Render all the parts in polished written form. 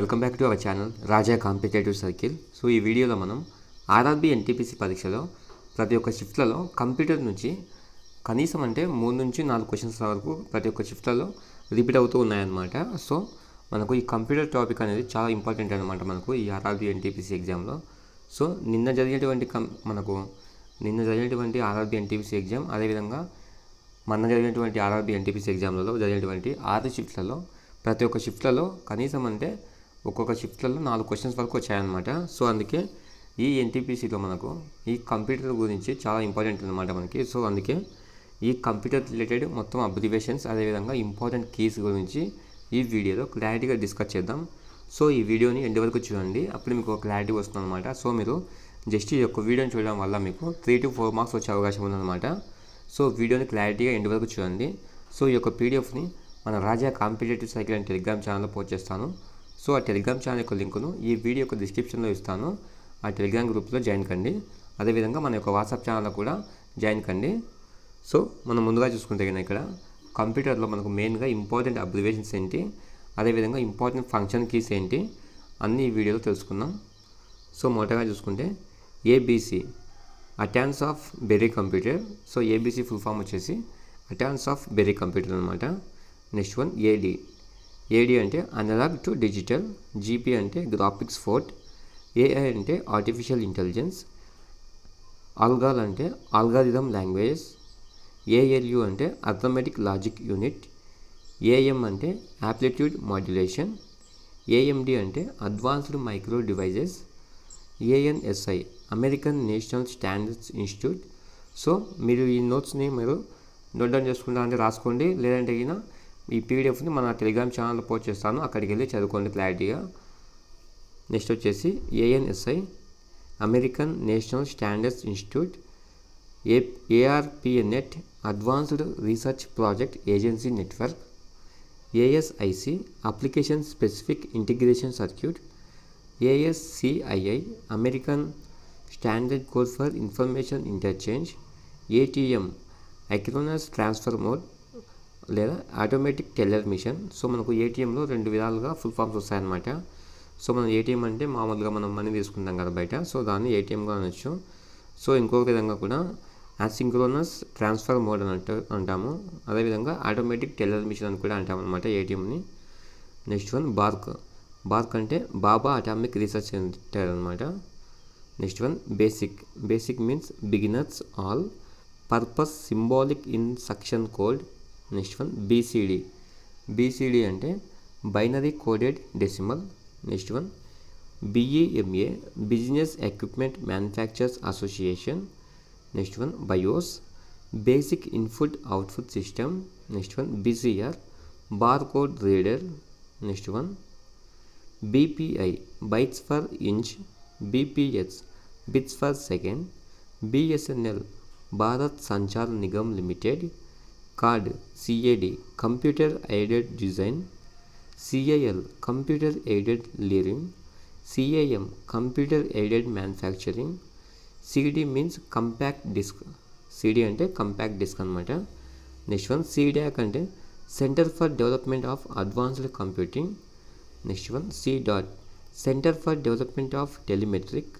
Welcome back to our channel Raja competitive circle. So ఈ వీడియోలో మనం ఆర్ఆర్బీ ఎన్టీపీసీ పరీక్షలో ప్రతి ఒక్క షిఫ్ట్లలో కంప్యూటర్ నుంచి కనీసం అంటే 3 నుంచి 4 క్వశ్చన్స్ వరకు ప్రతి ఒక్క షిఫ్ట్లలో రిపీట్ అవుతూ ఉన్నాయన్నమాట. సో మనకు ఈ కంప్యూటర్ టాపిక్ అనేది చాలా ఇంపార్టెంట్ అనమాట మనకు ఈ ఆర్ఆర్బీ ఎన్టీపీసీ ఎగ్జామ్లో. సో నిన్న జరిగినటువంటి ఆర్ఆర్బీ ఎన్టీపీసీ ఎగ్జామ్, అదేవిధంగా మొన్న జరిగినటువంటి ఆర్ఆర్బీ ఎన్టీపీసీ ఎగ్జామ్లలో జరిగినటువంటి 6 షిఫ్ట్లలో ప్రతి ఒక్క షిఫ్ట్లలో కనీసం అంటే ఒక్కొక్క షిఫ్ట్లలో 4 క్వశ్చన్స్ వరకు వచ్చాయన్నమాట. సో అందుకే ఈ ఎన్టీపీసీలో మనకు ఈ కంప్యూటర్ గురించి చాలా ఇంపార్టెంట్ అనమాట మనకి. సో అందుకే ఈ కంప్యూటర్ రిలేటెడ్ మొత్తం అబ్రివేషన్స్, అదేవిధంగా ఇంపార్టెంట్ కీస్ గురించి ఈ వీడియోలో క్లారిటీగా డిస్కస్ చేద్దాం. సో ఈ వీడియోని ఎండ్ వరకు చూడండి, అప్పుడు మీకు క్లారిటీ వస్తుంది అనమాట. సో మీరు జస్ట్ ఈ యొక్క వీడియోని చూడడం వల్ల మీకు 3 to 4 మార్క్స్ వచ్చే అవకాశం ఉందన్నమాట. సో వీడియోని క్లారిటీగా ఎండ్ వరకు చూడండి. సో ఈ యొక్క పీడిఎఫ్ని మన రాజా కాంపిటేటివ్ సైకిల్ అండ్ టెలిగ్రామ్ ఛానల్లో పోస్ట్ చేస్తాను. సో ఆ టెలిగ్రామ్ ఛానల్ యొక్క లింకును ఈ వీడియో యొక్క డిస్క్రిప్షన్లో ఇస్తాను. ఆ టెలిగ్రామ్ గ్రూప్లో జాయిన్ కండి. అదేవిధంగా మన యొక్క వాట్సాప్ ఛానల్లో కూడా జాయిన్ కండి. సో మనం ముందుగా చూసుకుంటే కనుక ఇక్కడ కంప్యూటర్లో మనకు మెయిన్గా ఇంపార్టెంట్ అబ్రివేషన్స్ ఏంటి, అదేవిధంగా ఇంపార్టెంట్ ఫంక్షన్ కీస్ ఏంటి అన్నీ ఈ వీడియోలో తెలుసుకుందాం. సో మొదటగా చూసుకుంటే ABC Atanasoff of Berry computer. So ABC full form వచ్చేసి అటాన్స్ ఆఫ్ బెర్రీ కంప్యూటర్ అనమాట. నెక్స్ట్ వన్ ఏడి అంటే అనలాగ్ టు డిజిటల్, జీపీ అంటే గ్రాఫిక్స్ ఫోర్ట్, ఏఐ అంటే ఆర్టిఫిషియల్ ఇంటెలిజెన్స్, ఆల్గాల్ అంటే ఆల్గారిథమ్ లాంగ్వేజెస్, ఏఎల్యు అంటే అర్థమెటిక్ లాజిక్ యూనిట్, ఏఎం అంటే amplitude modulation, AMD అంటే advanced micro devices, ANSI American National Standards Institute. So మీరు ఈ నోట్స్ని మీరు నోట్ డౌన్ చేసుకుంటా అంటే రాసుకోండి, లేదంటే అయినా ఈ పీడిఎఫ్ని మన టెలిగ్రామ్ ఛానల్లో పోస్ట్ చేస్తాను, అక్కడికి వెళ్ళి చదువుకోండి క్లారిటీగా. నెక్స్ట్ వచ్చేసి ANSI American National Standards Institute, ARPANET advanced research project agency network, ASIC application specific integration circuit, ASCII American standard code for information interchange, ATM asynchronous transfer mode లేదా ఆటోమేటిక్ టెల్లర్ మిషన్. సో మనకు ఏటీఎంలో 2 విధాలుగా full forms వస్తాయన్నమాట. సో మనం ATM అంటే మామూలుగా మనం మనీ తీసుకుంటాం కదా బయట, సో దాన్ని ఏటీఎంగా అనొచ్చు. సో ఇంకొక విధంగా కూడా అసింక్రోనస్ ట్రాన్స్ఫర్ మోడ్ అని అంటాము, అదేవిధంగా ఆటోమేటిక్ టెల్లర్ మిషన్ అని కూడా అంటాం అనమాట ఏటీఎంని. నెక్స్ట్ వన్ బార్క్ అంటే బాబా అటామిక్ రీసెర్చ్ సెంటర్ అనమాట. Next one basic means beginners all purpose symbolic instruction code. Next one BCD అంటే binary coded decimal. Next one BEMA business equipment manufacturers association. Next one BIOS basic input output system. Next one BCR bar code reader. Next one BPI bytes for inch, BPH bits for second, BSNL Bharat Sanchar Nigam limited, CAD computer aided design, CAL computer aided learning, CAM computer aided manufacturing, CD means compact disc, CD అంటే compact disc అనమాట. Next one CDAC అంటే centre for development of advanced computing. Next one centre for development of telemetric,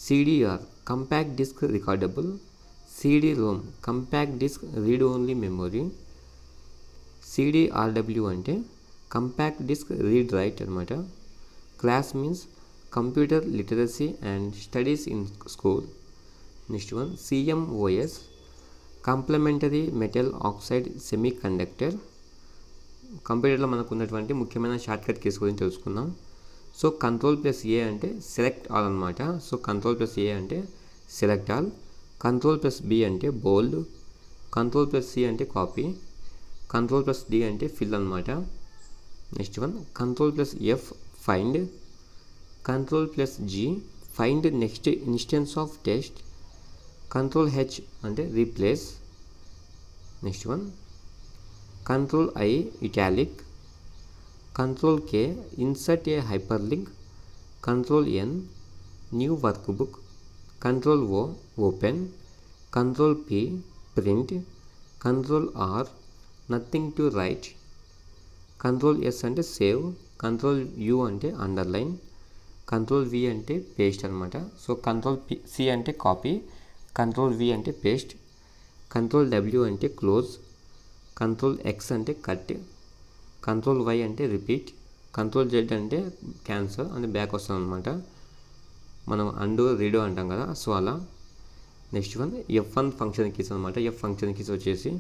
CDR compact disc recordable, CD-ROM compact disc read only memory, CDRW అంటే compact disc read write అనమాట. CLASS means computer literacy and studies in school. Next one CMOS complementary metal oxide semiconductor. కంప్యూటర్లో మనకు ఉన్నటువంటి ముఖ్యమైన shortcut keys గురించి తెలుసుకుందాం. So Ctrl+A అంటే select all అనమాట. సో Ctrl+A అంటే సెలెక్ట్ ఆల్, Ctrl+B అంటే బోల్డ్, Ctrl+C అంటే కాపీ, Ctrl+D అంటే ఫిల్ అనమాట. Next one Ctrl+F find, Ctrl+G find next instance of test, Ctrl+H అంటే replace. Next one Ctrl+I italic, Ctrl+K insert A hyperlink, Ctrl+N new work book, Ctrl+O open, Ctrl+P print, Ctrl+R nothing to right, Ctrl+S అంటే save, control you అంటే underline, control V అంటే paste అనమాట. So control C అంటే copy, control V అంటే paste, control W అంటే close, control X అంటే cut, control why అంటే repeat, control Z అంటే క్యాన్సల్ అంటే బ్యాక్ వస్తుంది అనమాట. మనం అండు రీడో అంటాం కదా, సో అలా. Next one F1 function keys అనమాట. ఎఫ్ ఫంక్షన్ కీస్ వచ్చేసి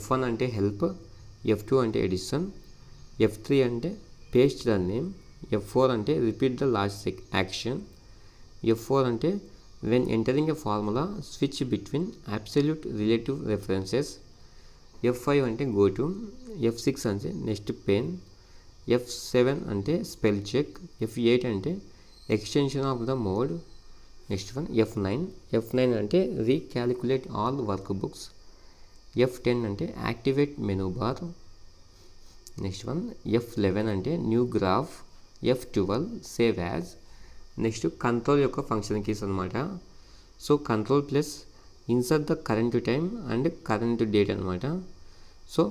F1 అంటే హెల్ప్, F2 అంటే ఎడిషన్, F3 అంటే పేస్ట్ ద నేమ్, F4 అంటే repeat the last action, F4 అంటే when entering a formula switch between absolute relative references, F5 అంటే go to, F6 అంటే next pain, F7 అంటే spell check, F8 అంటే extension of the mode. Next one F9 అంటే recalculate all work books, F10 అంటే activate menu bar. Next one F11 అంటే new graph, F12 save as. Next control యొక్క function keys అనమాట. So control plus insert the current time and current date అనమాట. So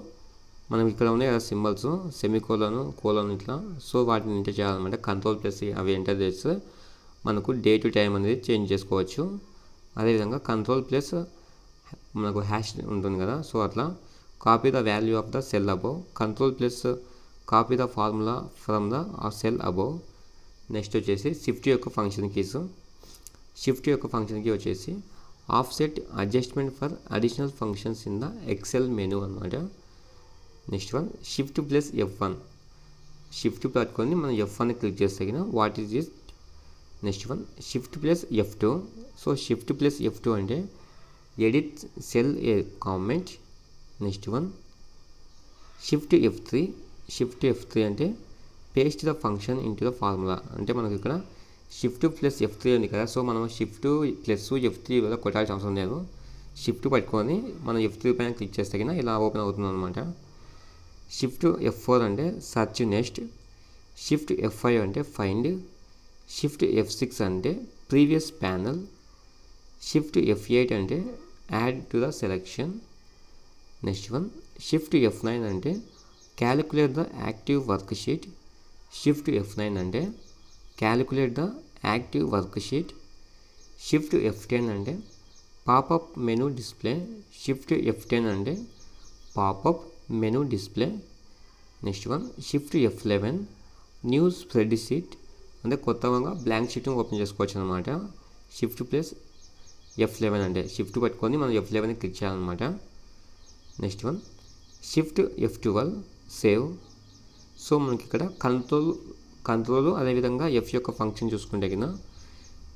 మనం ఇక్కడ ఉన్నాయి కదా symbols, సెమీకోలను కోలను ఇట్లా, సో వాటిని ఎంటర్ చేయాలన్నమాట. కంట్రోల్ ప్లస్ అవి ఎంటర్ చేస్తే మనకు డే టు టైం అనేది చేంజ్ చేసుకోవచ్చు. అదేవిధంగా కంట్రోల్ ప్లస్ మనకు హ్యాష్ ఉంటుంది కదా, సో అట్లా copy the value of the cell above, control plus copy the formula from the cell above. Next వచ్చేసి షిఫ్ట్ యొక్క ఫంక్షన్ కీస్. షిఫ్ట్ యొక్క ఫంక్షన్ కీ వచ్చేసి offset adjustment for additional functions in the Excel menu అనమాట. Next one shift plus F1, shift పట్టుకొని మనం F1 click చేస్తే కదా what is it. Next one shift plus F2. సో shift plus F2 అంటే edit cell a comment. Next one shift F3, shift F3 అంటే paste the function into the formula. అంటే మనకి ఇక్కడ షిఫ్ట్ ప్లస్ F3 ఉంది కదా, సో మనం shift plus F3 వల్ల కొట్టాల్సిన అవసరం లేదు. షిఫ్ట్ పట్టుకొని మనం F3 పైన క్లిక్ చేస్తే కన్నా ఇలా ఓపెన్ అవుతుంది అనమాట. షిఫ్ట్ F4 అంటే సర్చ్ నెక్స్ట్, షిఫ్ట్ F5 అంటే ఫైండ్, షిఫ్ట్ F6 అంటే ప్రీవియస్ ప్యానల్, షిఫ్ట్ F8 అంటే add to the selection. Next one shift F9 అంటే calculate the active work sheet, shift F9 అంటే calculate the active work sheet, shift F10 అంటే popup menu display, shift F10 అంటే popup menu display. Next one shift F11 new spread sheet అంటే కొత్తగా blank షీట్ని open చేసుకోవచ్చు అనమాట. Shift plus F11 అంటే shift పట్టుకొని మనం F11 క్లిక్ చేయాలన్నమాట. Next one shift F12 save. So మనకి ఇక్కడ కంట్రోల్ అదేవిధంగా F యొక్క ఫంక్షన్ చూసుకుంటే కింద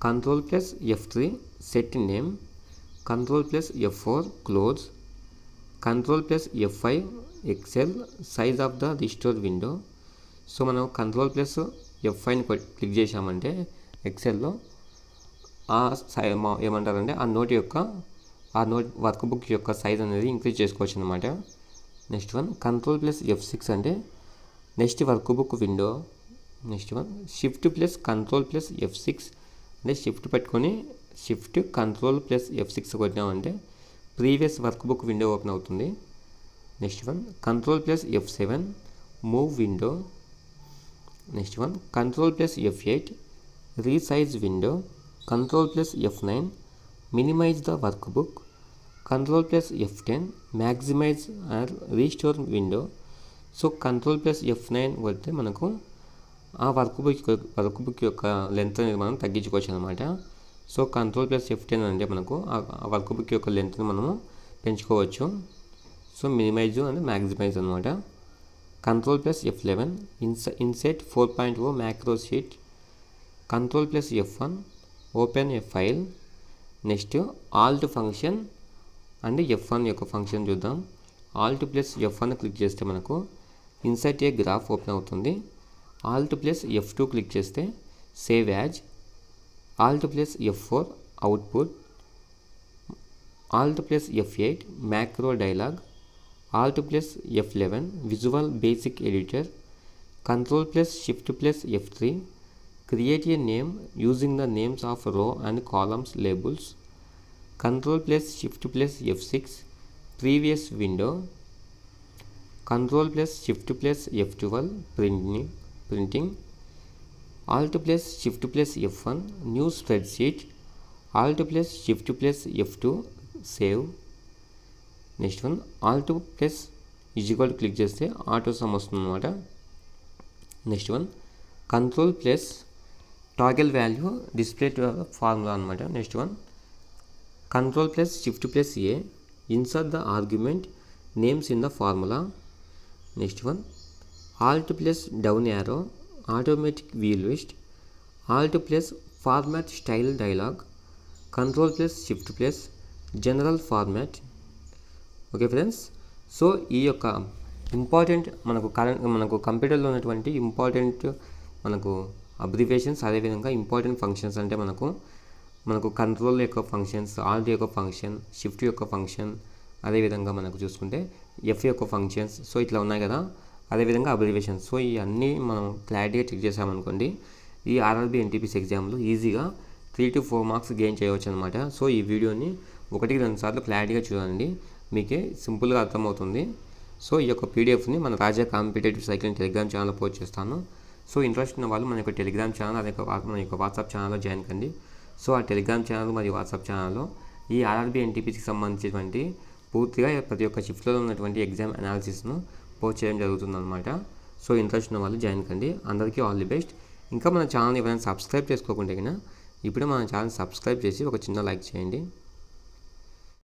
control plus F3 set name, control plus F4 close, control plus F5 Excel size of the restore window. So మనం కంట్రోల్ ప్లస్ F5ని click చేసామంటే ఎక్సెల్లో ఏమంటారంటే ఆ నోట్ వర్క్ బుక్ యొక్క సైజ్ అనేది ఇంక్రీజ్ చేసుకోవచ్చు అనమాట. Next one control plus F6 అంటే next workbook window. Next one shift plus control plus F6 అంటే షిఫ్ట్ పెట్టుకొని షిఫ్ట్ కంట్రోల్ ప్లస్ F6 కొట్టినామంటే previous workbook window open అవుతుంది. Next one control plus F7 move window. Next one control plus F8 resize window, control plus F9 minimise the workbook, control plus F10 maximise or restore window. So control plus F9 కొడితే మనకు ఆ work book యొక్క length అనేది మనం తగ్గించుకోవచ్చు అనమాట. So control plus F10 అంటే మనకు ఆ వర్క్ బుక్ యొక్క లెంత్ని మనము పెంచుకోవచ్చు. సో మినిమైజ్ అండ్ మ్యాక్సిమైజ్ అనమాట. Control plus F11 INCET 4.0 macro sheet, control plus F1 open A file. Next Alt function and F1 యొక్క ఫంక్షన్ చూద్దాం. ఆల్ట్ ప్లస్ F1 క్లిక్ చేస్తే మనకు ఇన్సర్ట్ ఏ గ్రాఫ్ ఓపెన్ అవుతుంది. Alt plus F2 click చేస్తే save as, Alt plus F4 output, Alt plus F8 macro dialogue, Alt plus F11 visual basic editor, control plus shift plus F3 create a name using the names of రో and columns labels, control plus shift plus F6 previous window, control plus shift plus F12 printing. printing. Alt plus Shift plus F1 new spreadsheet. Alt plus Shift plus F2 save. Next one Alt plus is equal to click చేస్తే auto sum వస్తుంది అనమాట. Next one control plus toggle value display formula అనమాట. Next one control plus shift plus a insert the argument names in the formula. Next one alt plus down arrow automatic view list. Alt plus format style dialog. Control plus shift plus general format. Okay friends, so ఈ యొక్క important మనకు కంప్యూటర్లో ఉన్నటువంటి important మనకు abbreviations, అదేవిధంగా important functions అంటే మనకు control యొక్క ఫంక్షన్స్, ఆల్ట్ యొక్క ఫంక్షన్, షిఫ్ట్ యొక్క ఫంక్షన్, అదేవిధంగా మనకు చూసుకుంటే ఎఫ్ యొక్క ఫంక్షన్స్, సో ఇట్లా ఉన్నాయి కదా. అదేవిధంగా అబ్రివేషన్స్. సో ఈ అన్నీ మనం క్లారిటీగా చెక్ చేసామనుకోండి, ఈ ఆర్ఆర్బీ ఎన్టీపీసీ ఎగ్జామ్లో ఈజీగా 3 to 4 మార్క్స్ గెయిన్ చేయవచ్చు అనమాట. సో ఈ వీడియోని 1-2 సార్లు క్లారిటీగా చూడండి, మీకే సింపుల్గా అర్థమవుతుంది. సో ఈ యొక్క పీడిఎఫ్ని మన రాజా కాంపిటేటివ్ సైకిల్ టెలిగ్రామ్ ఛానల్లో పోస్ట్ చేస్తాను. సో ఇంట్రెస్ట్ ఉన్న వాళ్ళు మన యొక్క టెలిగ్రామ్ ఛానల్, అదే మన యొక్క వాట్సాప్ ఛానల్లో జాయిన్ కండి. సో ఆ టెలిగ్రామ్ ఛానల్ మరియు వాట్సాప్ ఛానల్లో ఈ ఆర్ఆర్బీ ఎన్టీపీసీకి సంబంధించినటువంటి పూర్తిగా ప్రతి ఒక్క షిఫ్ట్లో ఉన్నటువంటి ఎగ్జామ్ అనాలిసిస్ను పోస్ట్ చేయడం జరుగుతుందన్నమాట. సో ఇంట్రెస్ట్ ఉన్న వాళ్ళు జాయిన్ కండి. అందరికీ ఆల్ ది బెస్ట్. ఇంకా మన ఛానల్ ఎవరైనా సబ్స్క్రైబ్ చేసుకోకుంటే కన్నా ఇప్పుడే మన ఛానల్ సబ్స్క్రైబ్ చేసి ఒక చిన్న లైక్ చేయండి.